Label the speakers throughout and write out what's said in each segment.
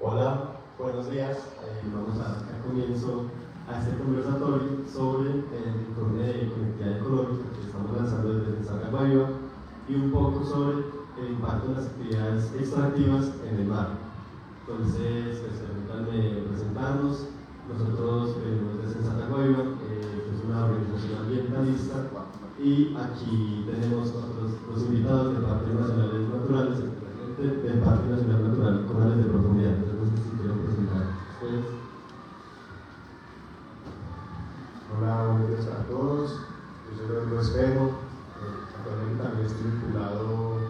Speaker 1: Hola, buenos días. Vamos a dar comienzo a este conversatorio sobre el informe de conectividad ecológica que estamos lanzando desde Santa Guaira y un poco sobre el impacto de las actividades extractivas en el mar. Entonces, permítanme presentarnos. Nosotros venimos desde Santa Guaira, que es una organización ambientalista, y aquí tenemos los invitados de Parques Nacionales Naturales, del Parque Nacional Natural Corales de Profundidad. Entonces, si quiero presentar ustedes.
Speaker 2: Hola, buenos días a todos. Yo soy Rodrigo Espejo. Actualmente también estoy vinculado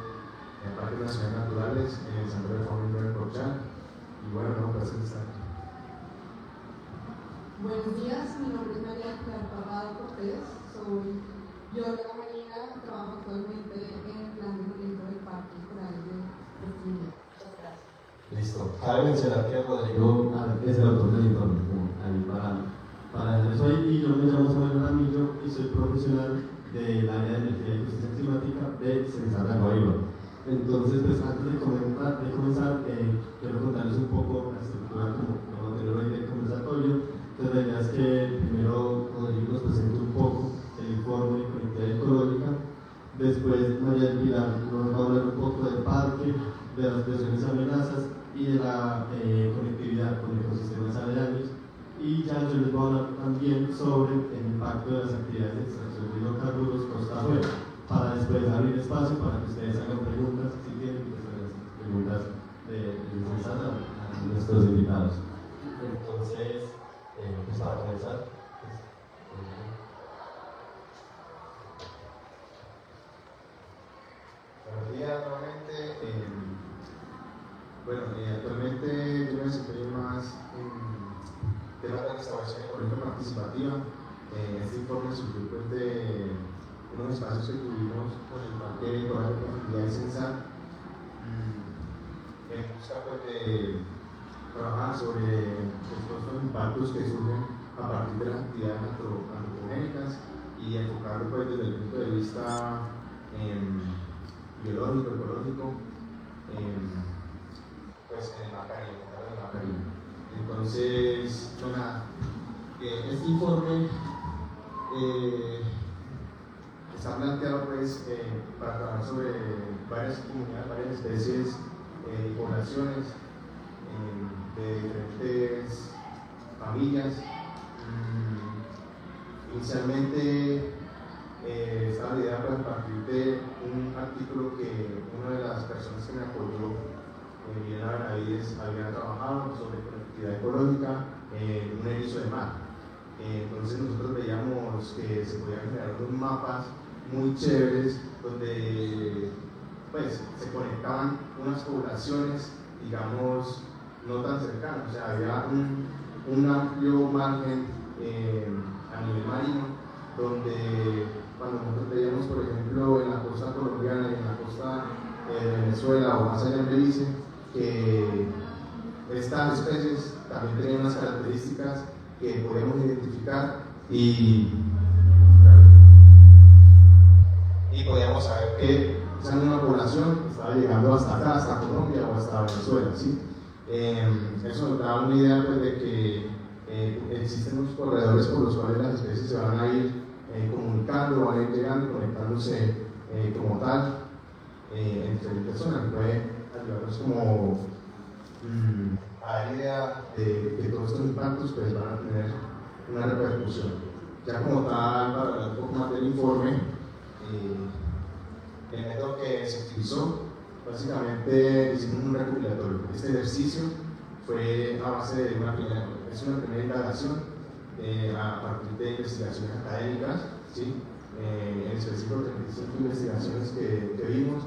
Speaker 2: en Parques Nacionales Naturales en el Centro de Fauna de Corchán. Y bueno, no, gracias por estar aquí.
Speaker 3: Buenos días, mi nombre es María Pilar Parrado Cortés, soy bióloga marina, trabajo actualmente en el plan de manejo del Parque Coral de Profundidad. Muchas gracias.
Speaker 1: Listo. Cabe mencionar que Rodrigo es el autor del informe, para eso ahí, y yo me llamo Samuel Ramillo y soy profesional del área de energía y justicia climática de Sensata Guaira. Entonces, pues antes de comenzar, quiero contarles un poco la estructura como tener hoy del conversatorio. Entonces, la idea es que primero Rodrigo nos presente un poco el informe de conectividad ecológica. Después, María del Pilar nos va a hablar un poco del parque, de las presiones y amenazas y de la conectividad con ecosistemas aledaños. Y ya yo les voy a hablar también sobre el impacto de las actividades de extracción de hidrocarburos costa afuera, para después abrir espacio para que ustedes hagan preguntas, si tienen preguntas de a nuestros invitados. Entonces, pues para comenzar,
Speaker 2: Buenos días nuevamente. Actualmente yo me desempeño más en temas de restauración ecológica participativa. Este informe surgió pues, de unos espacios que tuvimos con el Parque Coral de Profundidad de Sensat, en busca pues, de trabajar sobre todos los impactos que surgen a partir de las actividades antropogénicas y enfocarlo pues, desde el punto de vista biológico, ecológico, pues en el mar Caribe. Entonces, este informe está planteado pues, para trabajar sobre varias comunidades, varias especies y poblaciones de diferentes familias. Inicialmente estaba la idea pues, a partir de un artículo que una de las personas que me apoyó, Milena Benavides, había trabajado sobre conectividad ecológica en un erizo de mar. Entonces nosotros veíamos que se podían generar unos mapas muy chéveres donde pues, se conectaban unas poblaciones, digamos, no tan cercanas, o sea, había un amplio margen a nivel marino, donde cuando nosotros veíamos, por ejemplo, en la costa colombiana y en la costa de Venezuela o más allá en Belice, que estas especies también tenían unas características que podemos identificar y podíamos saber que esa misma población estaba llegando hasta acá, hasta Colombia o hasta Venezuela, ¿sí? Eso nos da una idea pues, de que existen unos corredores por los cuales las especies se van a ir comunicando, van a ir llegando, conectándose como tal en diferentes zonas, que puede ayudarnos como a dar idea de que todos estos impactos pues, van a tener una repercusión. Ya como tal, para hablar un poco más del informe, el método que se utilizó, básicamente hicimos un recopilatorio. Este ejercicio fue a base de una primera indagación a partir de investigaciones académicas, ¿sí? En específico 35 investigaciones que vimos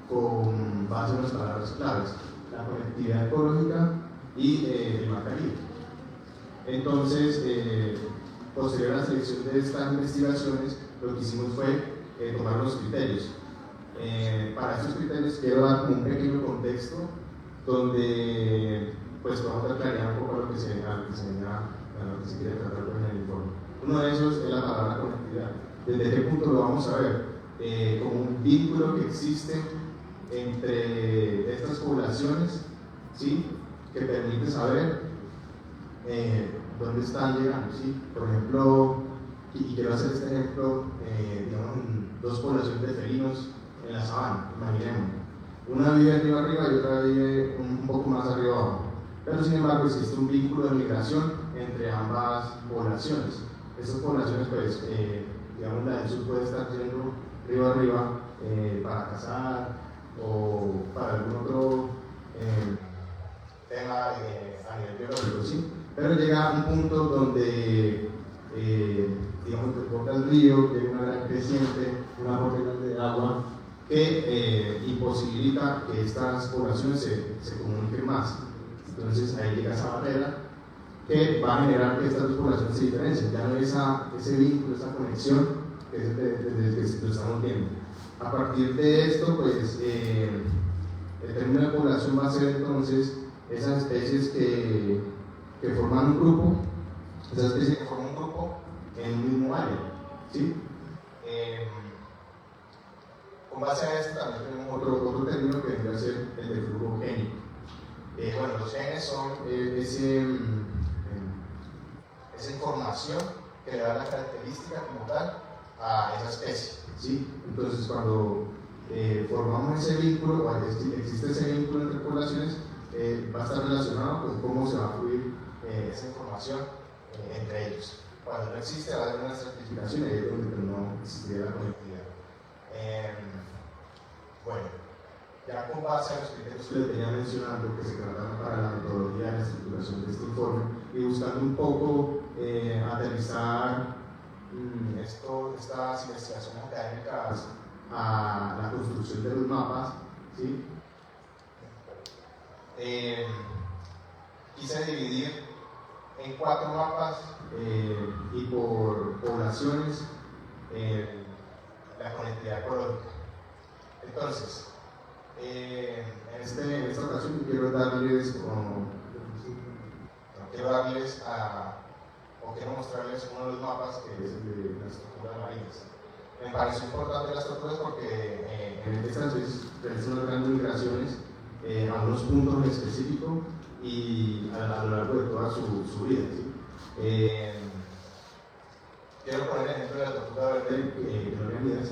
Speaker 2: con base en las palabras claves: la conectividad ecológica y el mar Caribe. Entonces, posterior a la selección de estas investigaciones, lo que hicimos fue tomar los criterios. Para estos criterios quiero dar como un pequeño contexto donde pues vamos a aclarar un poco lo que se quiere tratar en el informe. Uno de esos es la palabra conectividad. ¿Desde qué punto lo vamos a ver? Como un vínculo que existe entre estas poblaciones, ¿sí? que permite saber dónde están llegando, ¿sí? Por ejemplo, y quiero hacer este ejemplo, digamos, en dos poblaciones de felinos en la sabana, imaginemos. Una vive arriba y otra vive un poco más arriba abajo. Pero sin embargo existe un vínculo de migración entre ambas poblaciones. Estas poblaciones, pues, digamos, la del sur puede estar yendo río arriba para cazar o para algún otro tema a nivel biológico, ¿sí? Pero llega a un punto donde, digamos, desborda el río, llega una gran creciente, una corriente de agua que imposibilita que estas poblaciones se comuniquen más. Entonces ahí llega esa barrera que va a generar que estas dos poblaciones se diferencien. Ya no hay ese vínculo, esa conexión que es desde el que lo estamos viendo. A partir de esto, pues el término de población va a ser entonces esas especies que forman un grupo, esas especies que forman un grupo en un mismo área, ¿sí? Con base a esto también tenemos otro término que vendría a ser el de flujo génico. Bueno, los genes son esa información que le da la característica como tal a esa especie, ¿sí? Entonces, cuando formamos ese vínculo, o existe ese vínculo entre poblaciones, va a estar relacionado con cómo se va a fluir esa información entre ellos. Cuando no existe, va a haber una estratificación y ahí es donde no existiría la conectividad. Bueno, ya con base a los criterios que les venía mencionando, que se trataron para la metodología de la estructuración de este informe, y buscando un poco aterrizar estas investigaciones académicas a la construcción de los mapas, ¿sí? Quise dividir en 4 mapas y por poblaciones la conectividad ecológica. Entonces, en esta ocasión quiero darles mostrarles uno de los mapas, que es el de la estructura de marinas. Me pareció importante las estructuras porque en estas veces realizan unas grandes migraciones a unos puntos en específico y a lo largo de toda su vida, ¿sí? Quiero poner el ejemplo de la tortuga verde que no Leonidas,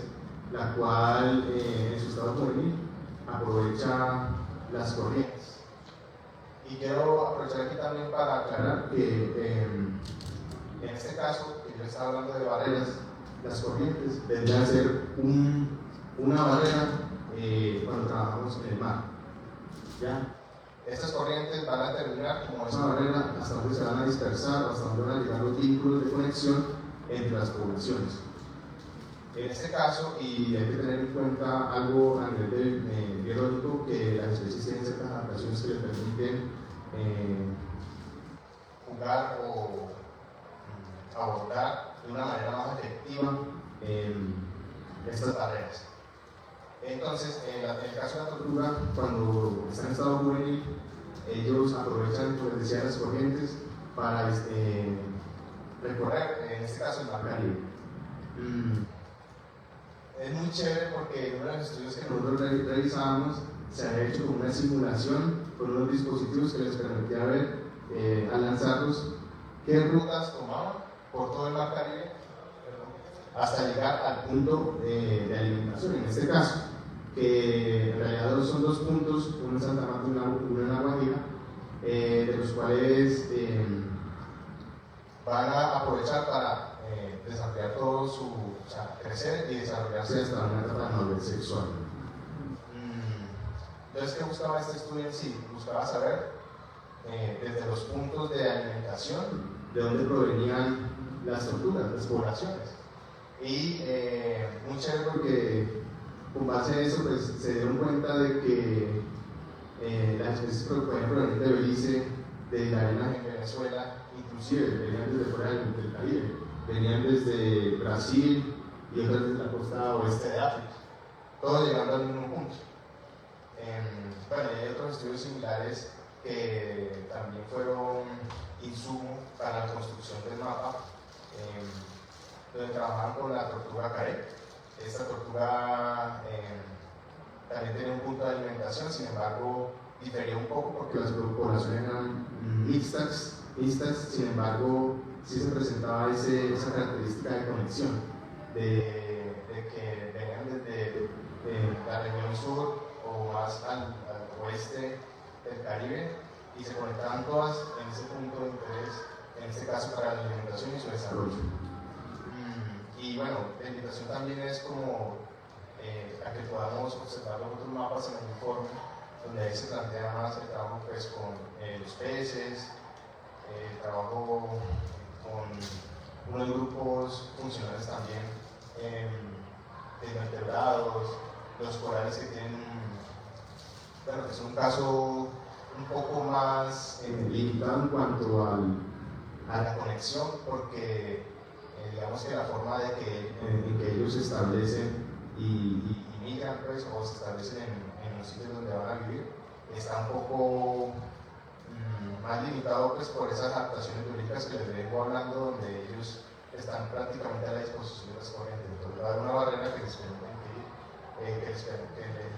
Speaker 2: la cual en su estado juvenil aprovecha las corrientes. Y quiero aprovechar aquí también para aclarar que en este caso, que yo estaba hablando de barreras, las corrientes vendrían a ser una barrera cuando trabajamos en el mar. ¿Ya? Estas corrientes van a terminar como esa barrera hasta donde se van a dispersar, hasta donde van a llegar los vínculos de conexión entre las poblaciones. En este caso, y hay que tener en cuenta algo a nivel biológico, que las especies tienen ciertas adaptaciones que les permiten jugar o abordar de una manera más efectiva estas barreras. Entonces, en el caso de la tortuga, cuando está en estado juvenil, ellos aprovechan, como les decía, las corrientes para recorrer, en este caso, el mar Caribe. Es muy chévere porque en uno de los estudios que nosotros realizamos se ha hecho como una simulación con unos dispositivos que les permitía ver, al lanzarlos, qué rutas tomaban por todo el mar Caribe hasta llegar al punto de alimentación, en este caso, que en realidad son 2 puntos, uno en Santa Marta y uno en La Guajira, de los cuales van a aprovechar para desarrollar todo o sea, crecer y desarrollarse hasta una etapa de madurez sexual. Entonces, ¿qué buscaba este estudio en sí? Buscaba saber desde los puntos de alimentación de dónde provenían las tortugas, las poblaciones. Y muy chévere porque con base a eso pues, se dieron cuenta de que las especies que pueden provenir de Belice, de la arena en Venezuela, inclusive venían desde fuera del Caribe, venían desde Brasil y otras desde la costa oeste de África, todos llegando al mismo punto. Bueno, hay otros estudios similares que también fueron insumo para la construcción del mapa, donde trabajaban con la tortuga carey. Esta tortuga también tenía un punto de alimentación, sin embargo difería un poco porque las poblaciones eran mixtas, sin embargo sí se presentaba esa característica de conexión, de que venían desde la región sur o más al oeste del Caribe y se conectaban todas en ese punto de interés, en este caso para la alimentación y su desarrollo. Y bueno, la invitación también es como a que podamos observar los otros mapas en el informe, donde ahí se plantea más el trabajo pues, con los peces, el trabajo con unos grupos funcionales también de invertebrados, los corales que tienen, bueno, que es un caso un poco más limitado en cuanto a la conexión, porque digamos que la forma en que ellos se establecen y migran pues, o se establecen en los sitios donde van a vivir está un poco más limitado pues, por esas adaptaciones biológicas que les vengo hablando, donde ellos están prácticamente a la disposición de las corrientes. Entonces va a haber una barrera que les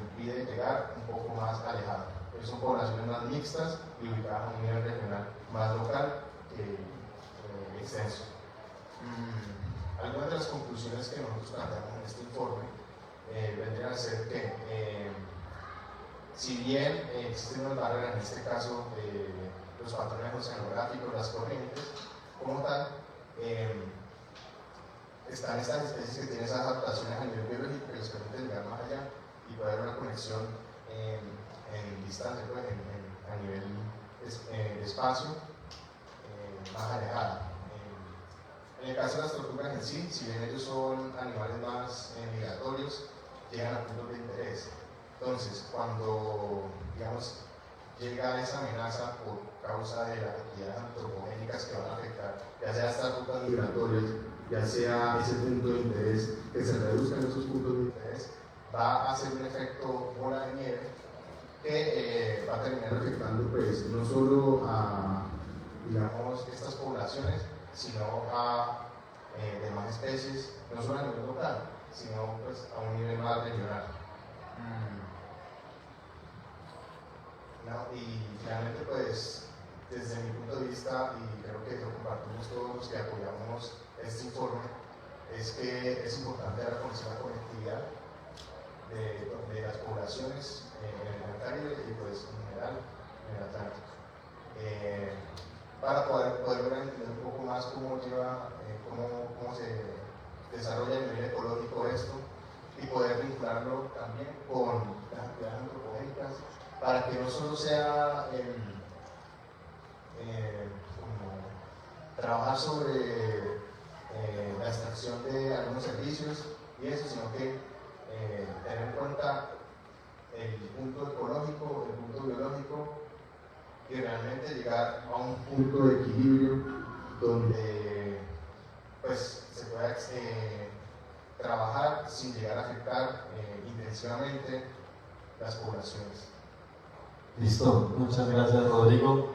Speaker 2: impide llegar un poco más alejado. Entonces son poblaciones más mixtas y ubicadas a un nivel regional más local que extenso. Algunas de las conclusiones que nosotros planteamos en este informe vendrían a ser que si bien existen unas barreras, en este caso los patrones oceanográficos, las corrientes, como tal, están estas especies que tienen esas adaptaciones a nivel biológico que les permiten llegar más allá y puede haber una conexión en distancia, pues, a nivel de espacio más alejada. En el caso de las tortugas en sí, si bien ellos son animales más migratorios, llegan a puntos de interés. Entonces, cuando, digamos, llega esa amenaza por causa de las actividades antropogénicas que van a afectar, ya sea estas rutas migratorias, ya sea ese punto de interés, que se reduzcan esos puntos de interés, va a hacer un efecto bola de nieve que va a terminar afectando pues, no solo a, digamos, estas poblaciones, sino a demás especies, no solo a nivel local, sino pues, a un nivel más regional. No, y finalmente, pues, desde mi punto de vista, y creo que lo compartimos todos los que apoyamos este informe, es que es importante dar a conocer la conectividad de las poblaciones en el Caribe y pues en general en el Atlántico. Para poder entender un poco más cómo se desarrolla a nivel ecológico esto y poder vincularlo también con las actividades antropogénicas para que no solo sea como trabajar sobre la extracción de algunos servicios y eso, sino que tener en cuenta el punto ecológico, el punto biológico y realmente llegar a un punto de equilibrio donde pues, se pueda trabajar sin llegar a afectar intensivamente las poblaciones.
Speaker 1: Listo, muchas gracias Rodrigo.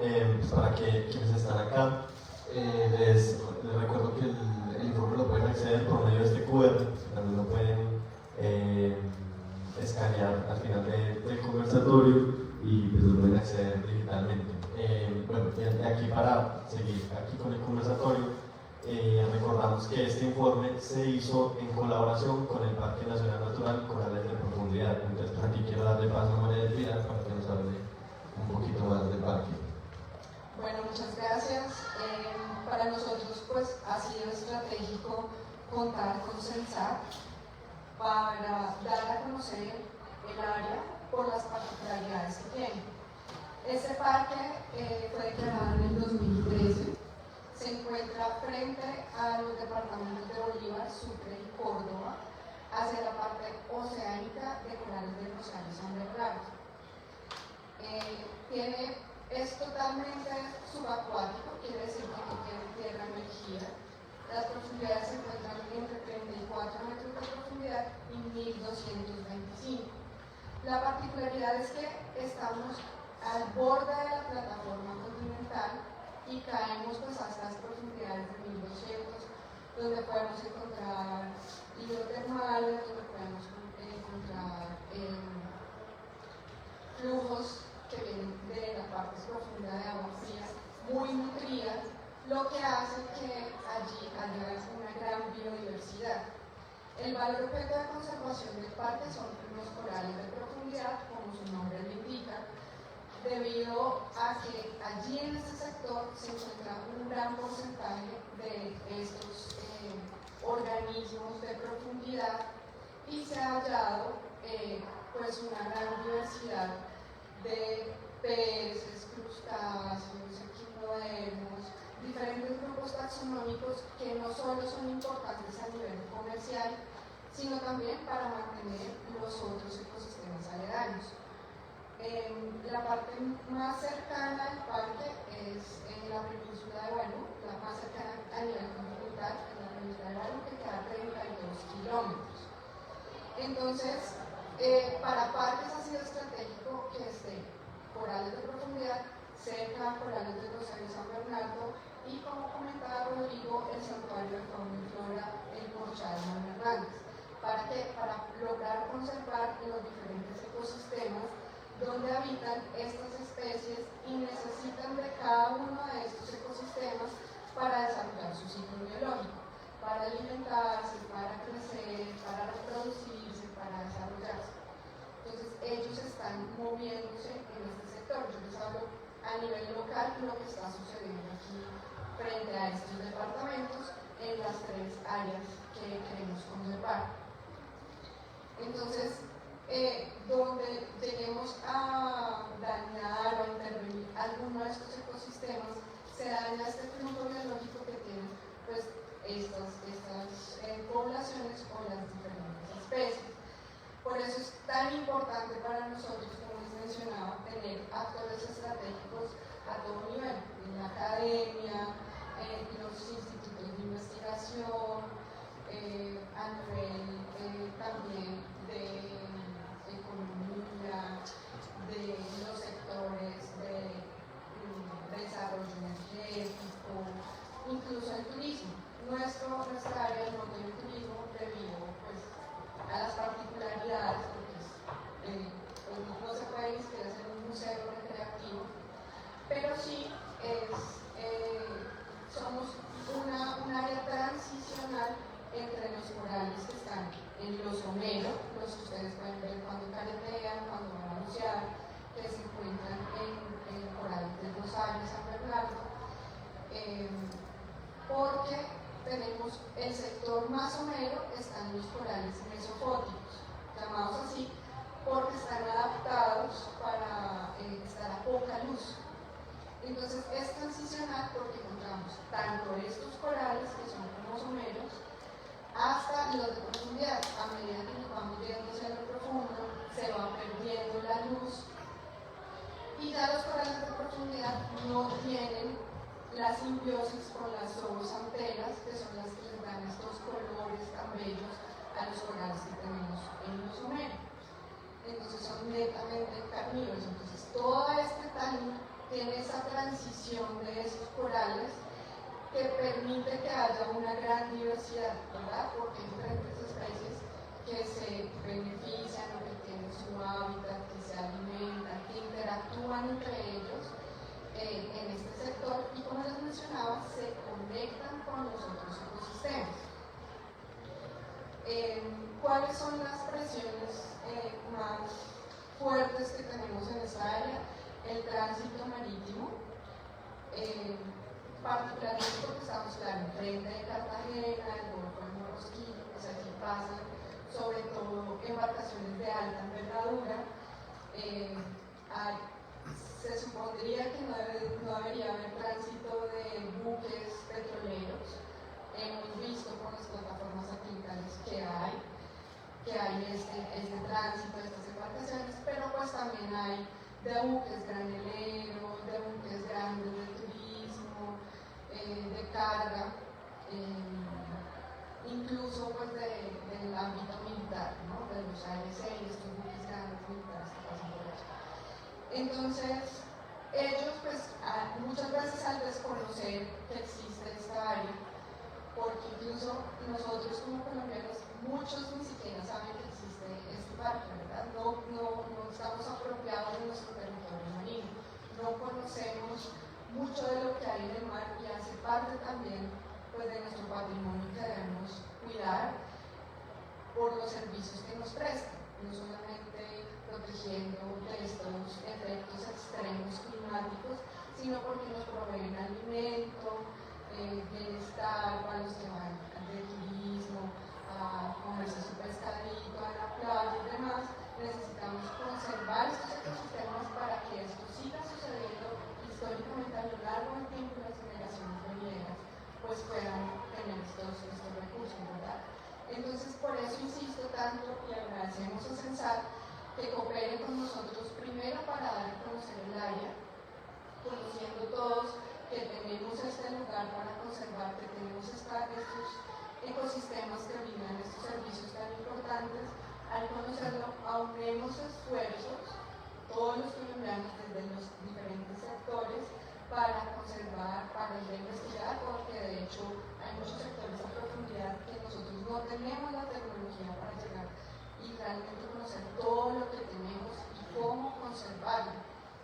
Speaker 1: Para quienes están acá, les recuerdo que el informe lo pueden acceder por medio de este QR, también lo pueden escanear al final del conversatorio y pues lo pueden acceder digitalmente. Bueno, de aquí para seguir aquí con el conversatorio, recordamos que este informe se hizo en colaboración con el Parque Nacional Natural Corales de Profundidad. Entonces, aquí quiero darle paso a María del Pilar para que nos hable un poquito más del parque.
Speaker 3: Bueno, muchas gracias. Para nosotros pues ha sido estratégico contar con CENSAR para dar a conocer el área por las particularidades que tiene. Este parque fue declarado en el 2013, se encuentra frente a los departamentos de Bolívar, Sucre y Córdoba, hacia la parte oceánica de Corales del Rosario y San Bernardo. Es totalmente subacuático, quiere decir que no tiene tierra emergida. Las profundidades se encuentran entre 34 metros de profundidad y 1225. La particularidad es que estamos al borde de la plataforma continental y caemos pues hasta las profundidades de 1200, donde podemos encontrar hidrotermales, donde podemos encontrar flujos que vienen de la parte profunda de agua fría, muy nutrida, lo que hace que allí haya una gran biodiversidad. El valor objeto de conservación del parque son los corales de profundidad, como su nombre lo indica, debido a que allí en este sector se encuentra un gran porcentaje de estos organismos de profundidad y se ha hallado pues una gran diversidad de peces, crustáceos, equinodermos, diferentes grupos taxonómicos que no solo son importantes a nivel comercial, sino también para mantener los otros ecosistemas aledaños. La parte más cercana al parque es en la península de Barú, la más cercana a nivel continental, en la península de Barú, que queda a 32 kilómetros. Entonces, para parques ha sido estratégico que esté corales de profundidad cerca a corales del Rosario San Bernardo y, como comentaba Rodrigo, el santuario de fauna y flora, el Porchal San Hernández. ¿Para qué? Para lograr conservar los diferentes ecosistemas donde habitan estas especies y necesitan de cada uno de estos ecosistemas para desarrollar su ciclo biológico, para alimentarse, para crecer, para reproducirse, para desarrollarse. Entonces ellos están moviéndose en este sector. Yo les hablo a nivel local lo que está sucediendo aquí frente a estos departamentos en las tres áreas que queremos conservar. Entonces, donde lleguemos a dañar o a intervenir alguno de estos ecosistemas, se daña este flujo biológico que tienen pues, estas poblaciones o las diferentes especies. Por eso es tan importante para nosotros, como les mencionaba, tener actores estratégicos a todo nivel, en la academia, en los institutos de investigación, a nivel también de economía, de los sectores de desarrollo energético, incluso el turismo. Nuestra área del norte del turismo, debido pues, a las particularidades, porque no se puede ni siquiera hacer un museo recreativo, pero sí somos un área transicional entre los corales que están en los someros, los que ustedes pueden ver cuando caretean, cuando van a bucear, que se encuentran en el coral del Rosario San Bernardo, porque tenemos el sector más somero, están los corales mesofóticos, llamados así porque están adaptados para estar a poca luz. Entonces es transicional porque encontramos tanto estos corales que son como someros hasta los de profundidad. A medida que nos vamos yendo hacia lo profundo se va perdiendo la luz y ya los corales de profundidad no tienen la simbiosis con las zooxantelas, que son las que les dan estos colores tan bellos a los corales que tenemos en los someros. Entonces son netamente carnívoros. Entonces todo este talud tiene esa transición de esos corales que permite que haya una gran diversidad, ¿verdad? Porque hay diferentes especies que se benefician o que tienen su hábitat, que se alimentan, que interactúan entre ellos en este sector y, como les mencionaba, se conectan con los otros ecosistemas. ¿Cuáles son las presiones más fuertes que tenemos en esta área? El tránsito marítimo, particularmente porque estamos enfrente de Cartagena, el Golfo de Morrosquillo, pues aquí pasan sobre todo embarcaciones de alta envergadura. Se supondría que no debería haber tránsito de buques petroleros. Hemos visto por las plataformas satelitales que hay este tránsito de estas embarcaciones, pero pues también hay de buques graneleros, de buques grandes de turismo, de carga, incluso pues del ámbito militar, ¿no? De los AEC y estos buques grandes militares que pasan por allá. Entonces, ellos pues muchas veces al desconocer que existe esta área, porque incluso nosotros como colombianos, muchos ni siquiera saben que existe este parque, ¿verdad? No estamos apropiados de nuestro territorio marino, no conocemos mucho de lo que hay en el mar y hace parte también pues, de nuestro patrimonio que debemos cuidar por los servicios que nos prestan, no solamente protegiendo de estos efectos extremos climáticos, sino porque nos proveen alimento, bienestar para los que van de turismo, a comerse su pescadito, a la playa y demás. Necesitamos conservar estos ecosistemas para que esto siga sucediendo históricamente a lo largo del tiempo y las generaciones venideras pues puedan tener estos recursos, ¿verdad? Entonces, por eso insisto tanto y agradecemos a Censar que coopere con nosotros primero para dar a conocer el área, conociendo todos que tenemos este lugar para conservar, que tenemos estos ecosistemas que brindan estos servicios tan importantes. Al conocerlo, aunemos esfuerzos, todos los colombianos desde los diferentes sectores, para conservar, para ir a investigar, porque de hecho hay muchos sectores a profundidad que nosotros no tenemos la tecnología para llegar y realmente conocer todo lo que tenemos y cómo conservarlo.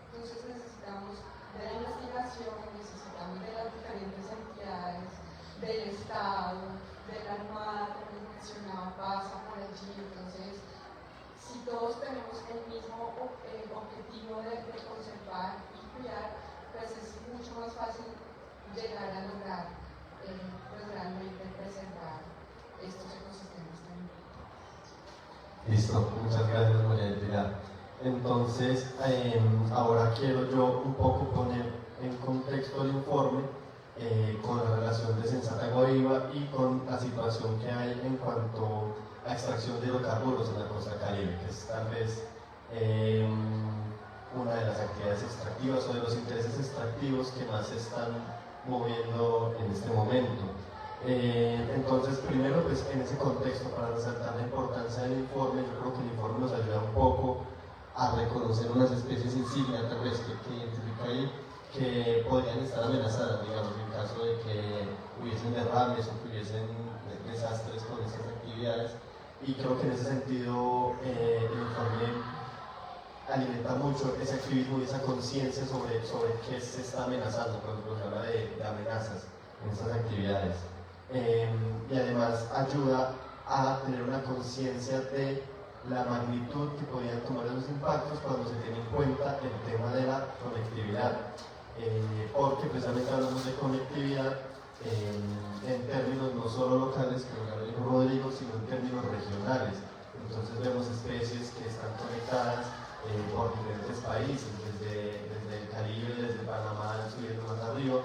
Speaker 3: Entonces necesitamos de la investigación, necesitamos de las diferentes entidades, del Estado, de la Armada, como les mencionaba, pasa por allí. Entonces, si todos tenemos el mismo objetivo de conservar y cuidar, pues es mucho más fácil llegar a lograr pues realmente preservar estos ecosistemas tan importantes.
Speaker 1: Listo, muchas gracias María del Pilar. Entonces, ahora quiero yo un poco poner en contexto el informe con la relación de Sensata Guaviva y con la situación que hay en cuanto a extracción de hidrocarburos en la costa caribe, que es tal vez una de las actividades extractivas o de los intereses extractivos que más se están moviendo en este momento. Entonces, primero, pues en ese contexto, para resaltar la importancia del informe, yo creo que el informe nos ayuda un poco a reconocer unas especies insignia tal vez que identifica ahí que podrían estar amenazadas, digamos, en caso de que hubiesen derrames o que hubiesen desastres con estas actividades. Y creo que en ese sentido el informe alimenta mucho ese activismo y esa conciencia sobre qué se está amenazando cuando se habla de amenazas en estas actividades. Y además ayuda a tener una conciencia de la magnitud que podrían tomar esos impactos cuando se tiene en cuenta el tema de la conectividad. Porque precisamente hablamos de conectividad en términos no solo locales, como ya lo dijo Rodrigo, sino en términos regionales. Entonces vemos especies que están conectadas por diferentes países, desde el Caribe, desde Panamá, subiendo más arriba,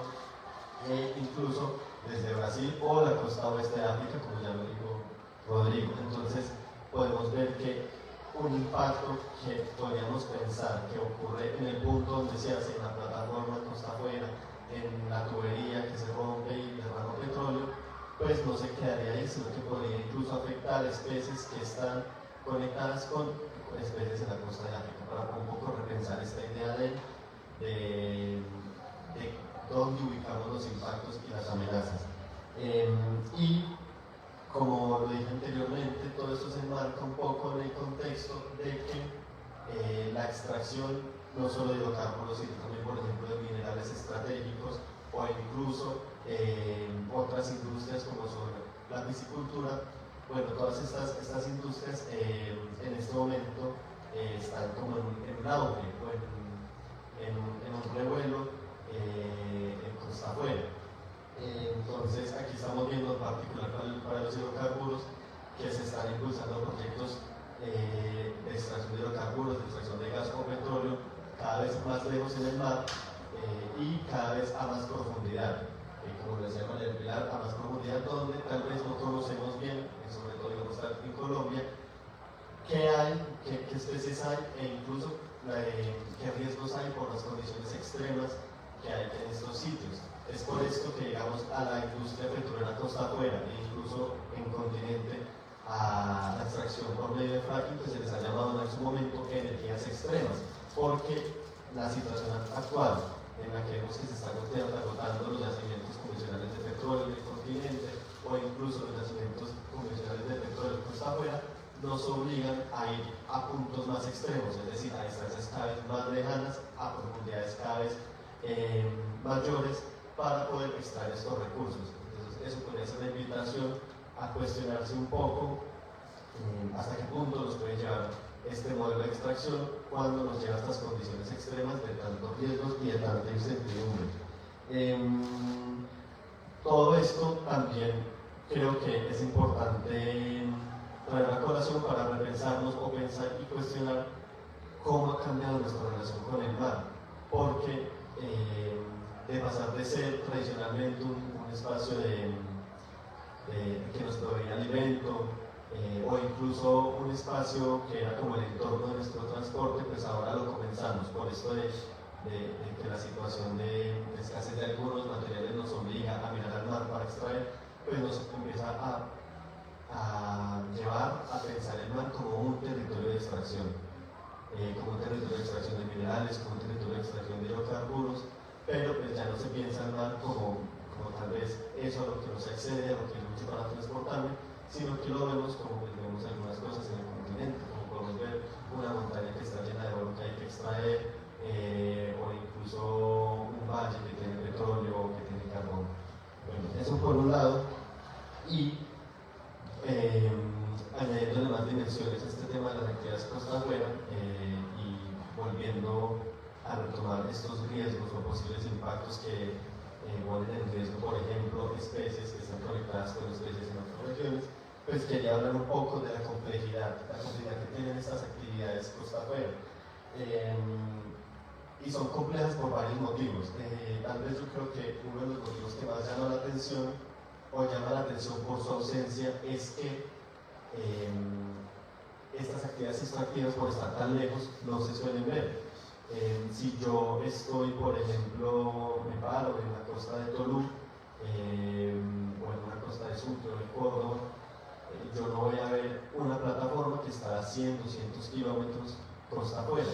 Speaker 1: incluso desde Brasil o la costa oeste de África, como ya lo dijo Rodrigo. Entonces podemos ver que un impacto que podríamos pensar que ocurre en el punto donde se hace la plataforma costa afuera, en la tubería que se rompe y derrama petróleo, pues no se quedaría ahí, sino que podría incluso afectar especies que están conectadas con especies en la costa de África, para un poco repensar esta idea de dónde ubicamos los impactos y las amenazas. Y como lo dije anteriormente, todo esto se enmarca un poco en el contexto de que la extracción no solo de hidrocarburos, sino también, por ejemplo, de minerales estratégicos o incluso otras industrias como son la piscicultura. Bueno, todas estas industrias en este momento están como en un auge o en un revuelo en costa afuera. Entonces, aquí estamos viendo en particular para los hidrocarburos que se están impulsando proyectos de extracción de hidrocarburos, de extracción de gas o petróleo cada vez más lejos en el mar y cada vez a más profundidad. Como lo decía María del Pilar, a más profundidad donde tal vez no conocemos bien, sobre todo digamos en Colombia, qué hay, qué especies hay e incluso qué riesgos hay por las condiciones extremas que hay en estos sitios. Es por esto que llegamos a la industria petrolera costa afuera e incluso en continente a la extracción por medio de fracking, que se les ha llamado en su momento energías extremas, porque la situación actual en la que vemos que se están agotando los yacimientos convencionales de petróleo en el continente o incluso los yacimientos convencionales de petróleo costa afuera, nos obligan a ir a puntos más extremos, es decir, a distancias cada vez más lejanas, a profundidades cada vez mayores para poder extraer estos recursos. Entonces, eso podría ser una invitación a cuestionarse un poco hasta qué punto nos puede llevar este modelo de extracción cuando nos lleva a estas condiciones extremas de tantos riesgos y de tanta incertidumbre. Todo esto también creo que es importante traer a colación para repensarnos o pensar y cuestionar cómo ha cambiado nuestra relación con el mar, porque de pasar de ser tradicionalmente un espacio que nos proveía alimento, o incluso un espacio que era como el entorno de nuestro transporte, pues ahora lo comenzamos por esto de que la situación de escasez de algunos materiales nos obliga a mirar al mar para extraer, pues nos empieza a llevar a pensar el mar como un territorio de extracción, como un territorio de extracción de minerales, como un territorio de extracción de hidrocarburos, pero pues ya no se piensa el mar como tal vez eso a lo que nos accede, a lo que es mucho para transportarme, sino que lo vemos como pues, vemos algunas cosas en el continente, como podemos ver una montaña que está llena de oro que hay que extraer, o incluso un valle que tiene petróleo o que tiene carbón. Bueno, eso por un lado, y añadiendo más dimensiones a este tema de las actividades costa afuera y volviendo a retomar estos riesgos o posibles impactos que ponen en riesgo, por ejemplo, especies que están conectadas con especies en otras regiones, pues quería hablar un poco de la complejidad que tienen estas actividades costa afuera. Y son complejas por varios motivos. Tal vez yo creo que uno de los motivos que más llama la atención o llama la atención por su ausencia es que estas actividades extractivas, por estar tan lejos, no se suelen ver. Si yo estoy, por ejemplo, me paro en la costa de Tolú o en una costa de Sucre o de Córdoba, yo no voy a ver una plataforma que está a 100, 200 kilómetros costa afuera,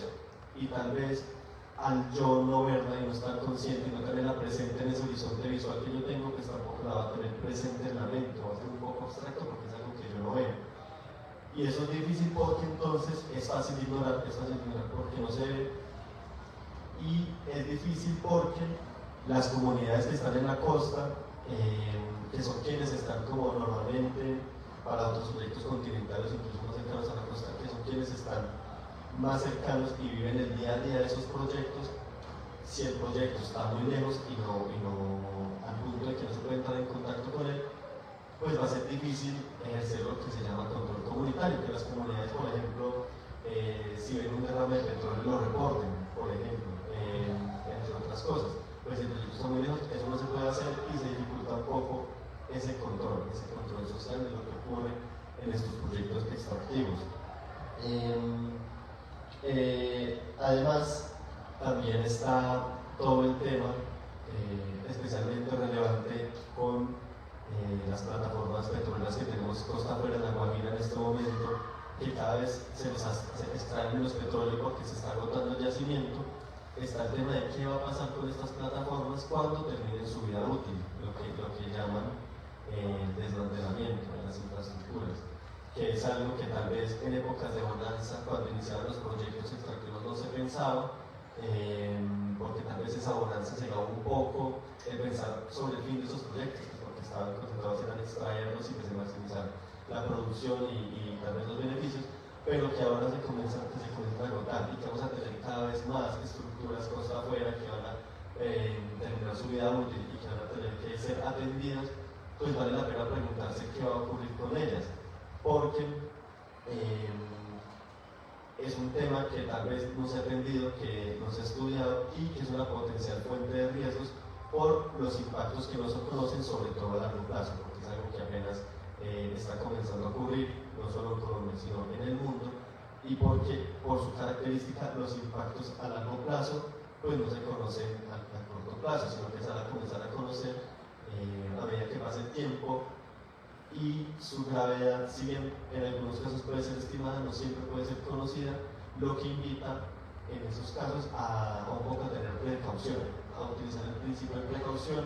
Speaker 1: y tal vez al yo no verla y no estar consciente y no tenerla presente en ese horizonte visual que yo tengo, pues tampoco la va a tener presente en la mente, va a ser un poco abstracto porque es algo que yo no veo. Y eso es difícil porque entonces es fácil ignorar porque no se ve, y es difícil porque las comunidades que están en la costa, que son quienes están como normalmente para otros proyectos continentales, incluso más cercanos a la costa, que son quienes están más cercanos y viven el día a día de esos proyectos, si el proyecto está muy lejos y no al punto de que no se puede entrar en contacto con él, pues va a ser difícil ejercer lo que se llama control comunitario, que las comunidades, por ejemplo, si ven un derrame de petróleo lo reporten, por ejemplo, entre otras cosas. Pues si el proyecto está muy lejos, eso no se puede hacer y se dificulta un poco ese control social de lo que ocurre en estos proyectos extractivos. Además, también está todo el tema especialmente relevante con las plataformas petroleras que tenemos costa afuera en La Guajira en este momento, que cada vez se extraen menos petróleo porque se está agotando el yacimiento. Está el tema de qué va a pasar con estas plataformas cuando terminen su vida útil, lo que llaman desmantelamiento de las infraestructuras, que es algo que tal vez en épocas de bonanza, cuando iniciaban los proyectos extractivos, no se pensaba, porque tal vez esa bonanza se llegaba un poco en pensar sobre el fin de esos proyectos, porque estaban concentrados en extraerlos y que se maximizar la producción y tal vez los beneficios, pero que ahora se comienzan a agotar y que vamos a tener cada vez más estructuras costa afuera que van a terminar su vida útil y que van a tener que ser atendidas. Pues vale la pena preguntarse qué va a ocurrir con ellas, porque es un tema que tal vez no se ha atendido, que no se ha estudiado y que es una potencial fuente de riesgos por los impactos que no se conocen, sobre todo a largo plazo, porque es algo que apenas está comenzando a ocurrir, no solo en Colombia, sino en el mundo, y porque por su característica los impactos a largo plazo pues no se conocen a corto plazo, sino que se van a comenzar a conocer a medida que pase el tiempo, y su gravedad, si bien en algunos casos puede ser estimada, no siempre puede ser conocida, lo que invita en esos casos a un poco a tener precaución, a utilizar el principio de precaución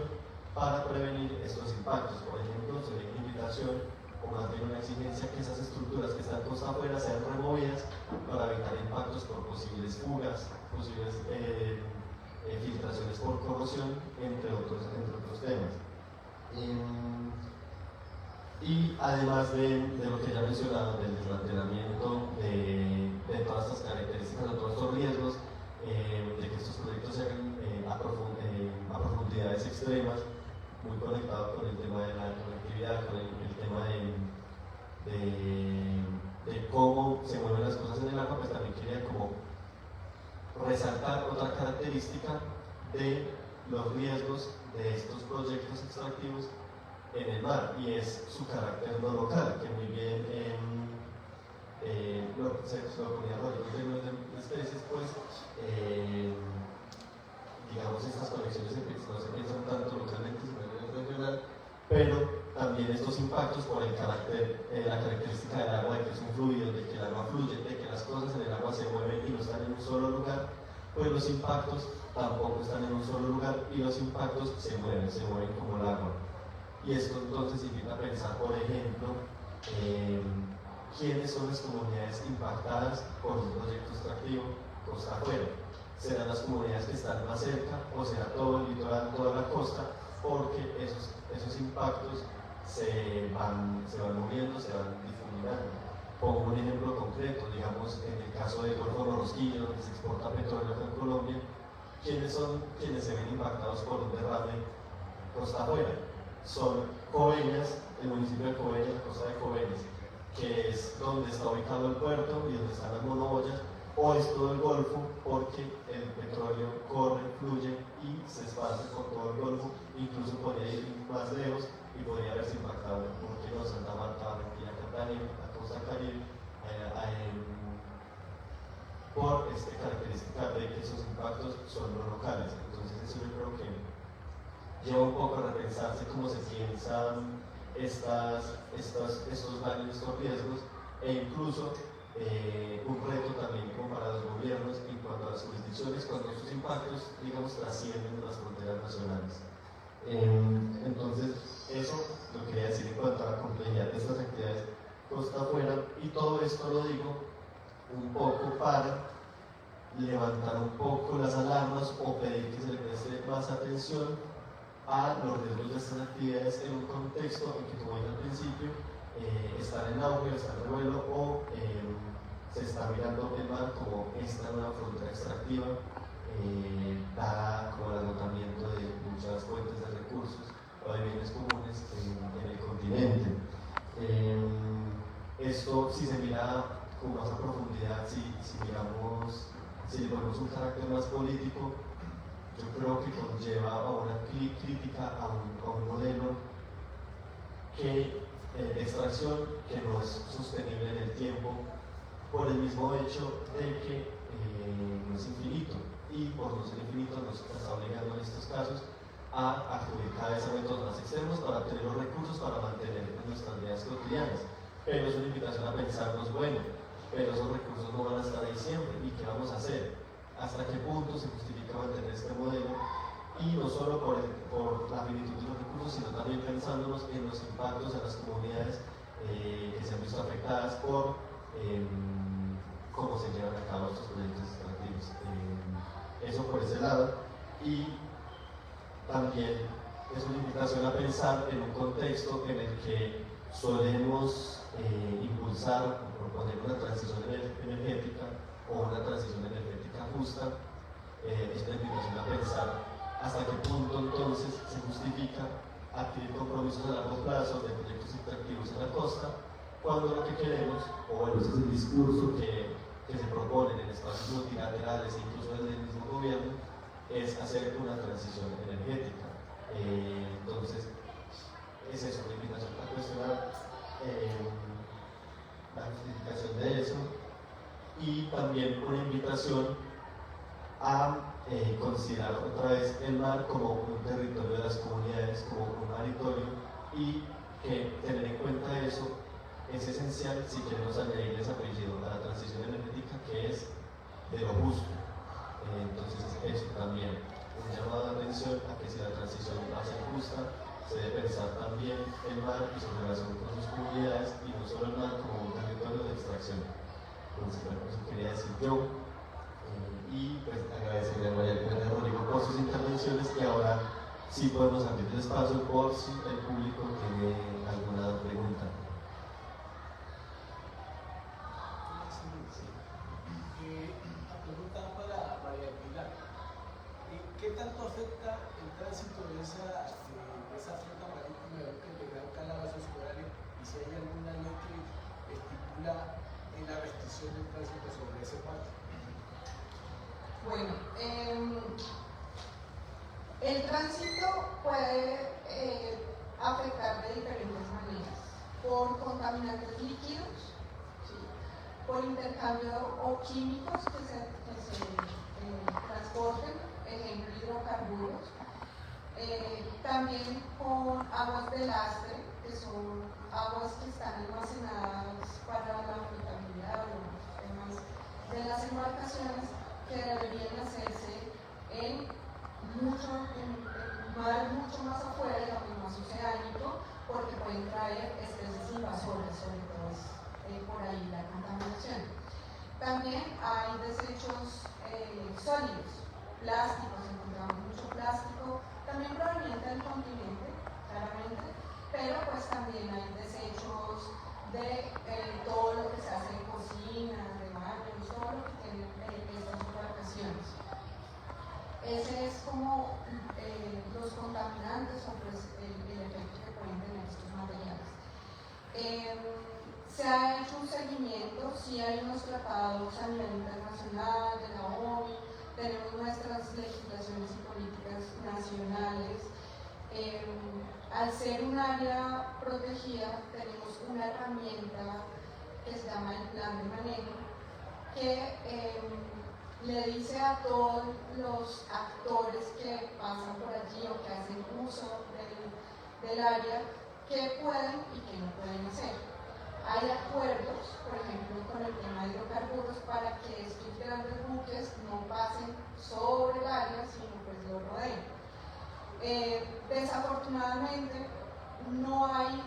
Speaker 1: para prevenir estos impactos. Por ejemplo, sería una invitación o más bien una exigencia, que esas estructuras que están costa afuera sean removidas para evitar impactos por posibles fugas, posibles filtraciones por corrosión, entre otros temas. Y además de lo que ya he mencionado, del desmantelamiento de todas estas características, de todos estos riesgos, de que estos proyectos se hagan a profundidades extremas, muy conectado con el tema de la conectividad, con el tema de cómo se mueven las cosas en el agua, pues también quería como resaltar otra característica de los riesgos de estos proyectos extractivos en el mar, y es su carácter no local, que muy bien se lo ponía Roger, en términos de especies, pues digamos estas conexiones no se piensan tanto localmente, sino a nivel regional, pero también estos impactos por el carácter, la característica del agua, de que es un fluido, de que el agua fluye, de que las cosas en el agua se mueven y no están en un solo lugar, pues los impactos tampoco están en un solo lugar y los impactos se mueven como el agua. Y esto entonces invita a pensar, por ejemplo, quiénes son las comunidades impactadas por un proyecto extractivo costa afuera. ¿Serán las comunidades que están más cerca o será todo el litoral, toda la costa? Porque esos impactos se van moviendo, se van difuminando. Pongo un ejemplo concreto, digamos, en el caso del Golfo de Morrosquillo, donde se exporta petróleo acá en Colombia, ¿quiénes son quienes se ven impactados por un derrame costa afuera? Son Coveñas, el municipio de Coveñas, la costa de Coveñas, que es donde está ubicado el puerto y donde están las monoboyas, o es todo el Golfo, porque el petróleo corre, fluye y se esparce por todo el Golfo, incluso podría ir más lejos y podría haberse impactado porque no Santa Marta, Barranquilla, Catania, la costa caribe, por esta característica de que esos impactos son no locales. Entonces eso yo creo que lleva un poco a repensarse cómo se piensan estos daños, estos riesgos, e incluso un reto también como para los gobiernos en cuanto a las jurisdicciones cuando estos impactos, digamos, trascienden las fronteras nacionales. Entonces, eso lo quería decir en cuanto a la complejidad de estas actividades costa afuera, y todo esto lo digo un poco para levantar un poco las alarmas o pedir que se le preste más atención a los riesgos de estas actividades en un contexto en que, como dije al principio, están en auge, están en vuelo, o se está mirando el mar como esta nueva frontera extractiva, dada como el agotamiento de muchas fuentes de recursos o de bienes comunes en el continente. Esto, si se mira con más a profundidad, si le ponemos un carácter más político, yo creo que conlleva a una crítica a un modelo de extracción que no es sostenible en el tiempo, por el mismo hecho de que no es infinito, y por no ser infinito nos está obligando en estos casos a acudir cada vez a métodos más extremos para obtener los recursos para mantener nuestras vidas cotidianas. Pero es una invitación a pensarnos, bueno, pero esos recursos no van a estar ahí siempre, ¿y qué vamos a hacer? ¿Hasta qué punto se justifica mantener este modelo? Y no solo por la finitud de los recursos, sino también pensándonos en los impactos en las comunidades que se han visto afectadas por cómo se llevan a cabo estos proyectos extractivos. Eso por ese lado. Y también es una invitación a pensar en un contexto en el que solemos impulsar o proponer una transición energética o una transición energética justa. Es una invitación a pensar hasta qué punto entonces se justifica adquirir compromisos a largo plazo de proyectos extractivos en la costa, cuando lo que queremos, o bueno, ese es el discurso que se proponen en espacios multilaterales e incluso desde el mismo gobierno, es hacer una transición energética. Entonces, es eso, una invitación a cuestionar la justificación de eso, y también una invitación a considerar otra vez el mar como un territorio de las comunidades, como un territorio, y que tener en cuenta eso es esencial si queremos añadir ese apellido a la transición energética, que es de lo justo. Entonces eso también, un llamado de atención a que si la transición va a ser justa, se debe pensar también el mar y su relación con sus comunidades, y no solo el mar como un territorio de extracción. Entonces, bueno, eso quería decir yo. Y pues agradecerle a María Elena Rodrigo por sus intervenciones, y ahora sí podemos abrir el espacio por si el público tiene alguna pregunta.
Speaker 4: La pregunta para María Pilar. ¿Qué tanto afecta el tránsito de esa flota marítima de gran calado socio-horario, y si hay alguna ley que estipula en la restricción del tránsito sobre ese parque?
Speaker 3: Bueno, el tránsito puede afectar de diferentes maneras: por contaminantes líquidos, ¿sí?, por intercambio o químicos que se transporten, ejemplo, hidrocarburos, también con aguas de lastre, que son aguas que están almacenadas para la flotabilidad o los temas de las embarcaciones, que deberían hacerse en mar mucho más afuera, digamos, más oceánico, porque pueden traer especies invasoras, sobre todo por ahí la contaminación. También hay desechos sólidos, plásticos, encontramos mucho plástico, también proveniente del continente, claramente, pero pues también hay desechos de todo lo que se hace en cocina, de baños, todo lo que tienen estas embarcaciones. Ese es como los contaminantes o pues el efecto que pueden tener estos materiales. Se ha hecho un seguimiento, sí hay unos tratados a nivel internacional de la ONU, tenemos nuestras legislaciones y políticas nacionales. Al ser un área protegida, tenemos una herramienta que se llama el plan de manejo, que le dice a todos los actores que pasan por allí o que hacen uso del área qué pueden y qué no pueden hacer. Hay acuerdos, por ejemplo, con el tema de hidrocarburos, para que estos grandes buques no pasen sobre el área, sino pues lo rodeen. Desafortunadamente, no hay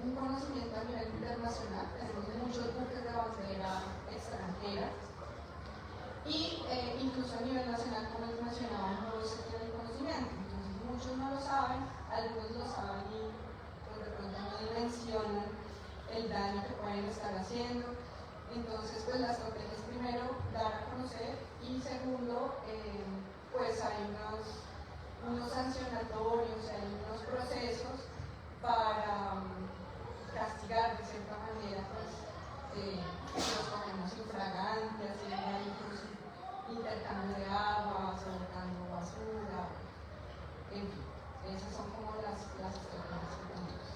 Speaker 3: un conocimiento a nivel internacional. Tenemos muchos buques de bandera extranjera, y incluso a nivel nacional, como les mencionaba, no se tiene el conocimiento. Entonces muchos no lo saben, algunos lo saben y pues de pronto no dimensionan el daño que pueden estar haciendo. Entonces pues la estrategia es, primero, dar a conocer, y segundo, pues hay unos sancionatorios, hay unos procesos para castigar de cierta manera pues los cogemos infragantes, intercambio de agua, soltando basura, en fin, esas son como las estrategias que tenemos.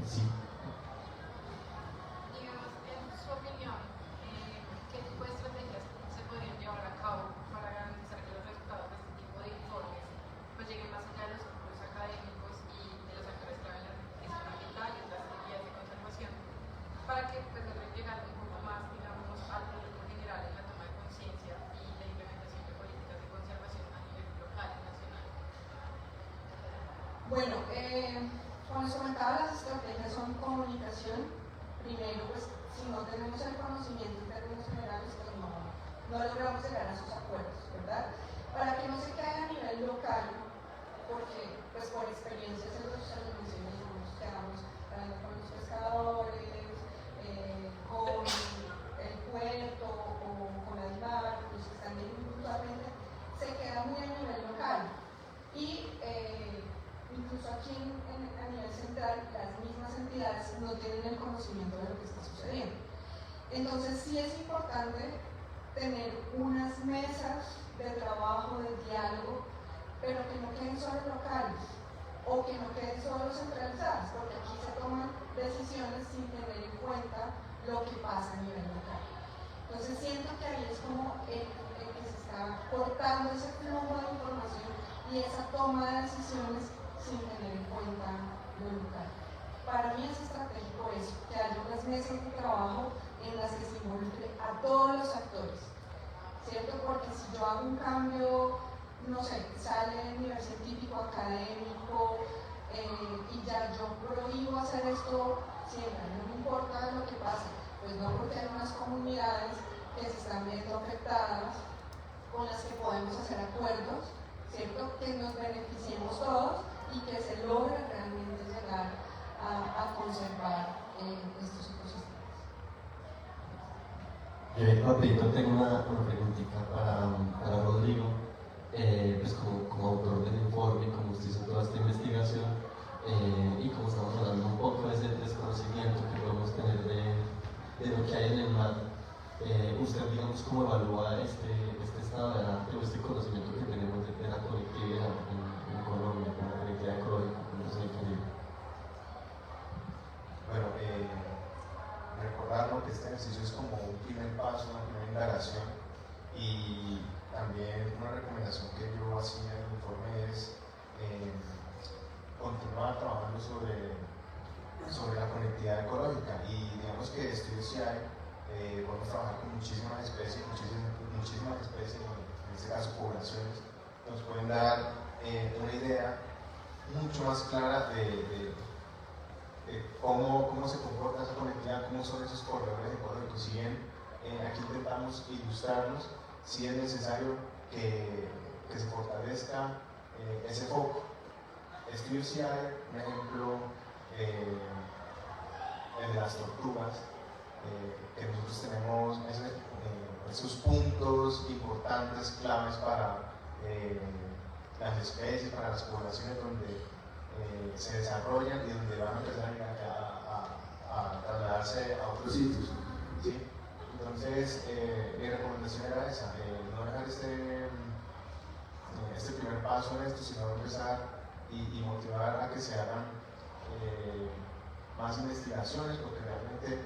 Speaker 1: Sí.
Speaker 5: Digamos, en su opinión, ¿qué tipo de estrategias se podrían llevar a cabo para garantizar que los resultados de este tipo de informes pues lleguen más allá de los círculos académicos y de los actores clave en la gestión ambiental y las guías de conservación, para que pues logren llegar un poco más, digamos, al público en general en la toma de conciencia y la implementación de políticas de conservación a nivel local y nacional?
Speaker 3: Bueno, como les comentaba, las estrategias son comunicación. Primero, pues si no tenemos el conocimiento en términos generales, pues no logramos llegar a esos acuerdos, ¿verdad? Para que no se caiga a nivel local, porque pues por experiencias en los mencioné, nos quedamos hablando con los pescadores, con el puerto o con las barcos, los que están individualmente, se queda muy a nivel local. Y incluso aquí a nivel central, las mismas entidades no tienen el conocimiento de lo que está sucediendo. Entonces sí es importante tener unas mesas de trabajo, de diálogo, pero que no queden solo locales o que no queden solo centralizadas, porque aquí se toman decisiones sin tener en cuenta lo que pasa a nivel local. Entonces siento que ahí es como el que se está cortando ese flujo de información y esa toma de decisiones sin tener en cuenta lo local. Para mí es estratégico eso, que haya unas mesas de trabajo en las que se involucre a todos los actores, ¿cierto? Porque si yo hago un cambio no sé, sale el nivel científico, académico, y ya yo prohíbo hacer esto siempre, no me importa lo que pase, pues no, porque hay unas comunidades que se están viendo afectadas, con las que podemos hacer acuerdos, ¿cierto? Que nos beneficiemos todos y que se logre realmente llegar a conservar estos ecosistemas.
Speaker 1: Rapidito, tengo una preguntita para Rodrigo. Pues como autor del informe, como usted hizo toda esta investigación, y como estamos hablando un poco de ese desconocimiento que podemos tener de lo que hay en el mar, usted, digamos, ¿cómo evalúa este estado de arte o este conocimiento que tenemos de la colectividad en Colombia, con la colectividad ecológica, con los equilibrios?
Speaker 2: Bueno, recordarlo que este ejercicio es como un primer paso, una primera indagación, y también una recomendación que yo hacía en el informe es continuar trabajando sobre la conectividad ecológica, y digamos que estudios sí hay, podemos trabajar con muchísimas especies, en este caso poblaciones, nos pueden dar una idea mucho más clara de cómo se comporta esa conectividad, cómo son esos corredores ecológicos. Si bien aquí intentamos ilustrarnos, sí es necesario que se fortalezca ese foco. Estudios sí hay, un ejemplo, el de las tortugas, que nosotros tenemos esos puntos importantes, claves para las especies, para las poblaciones donde se desarrollan y donde van a empezar a trasladarse a otros sitios, ¿sí? Entonces, mi recomendación era esa, no dejar este primer paso en esto, sino empezar y motivar a que se hagan más investigaciones, porque realmente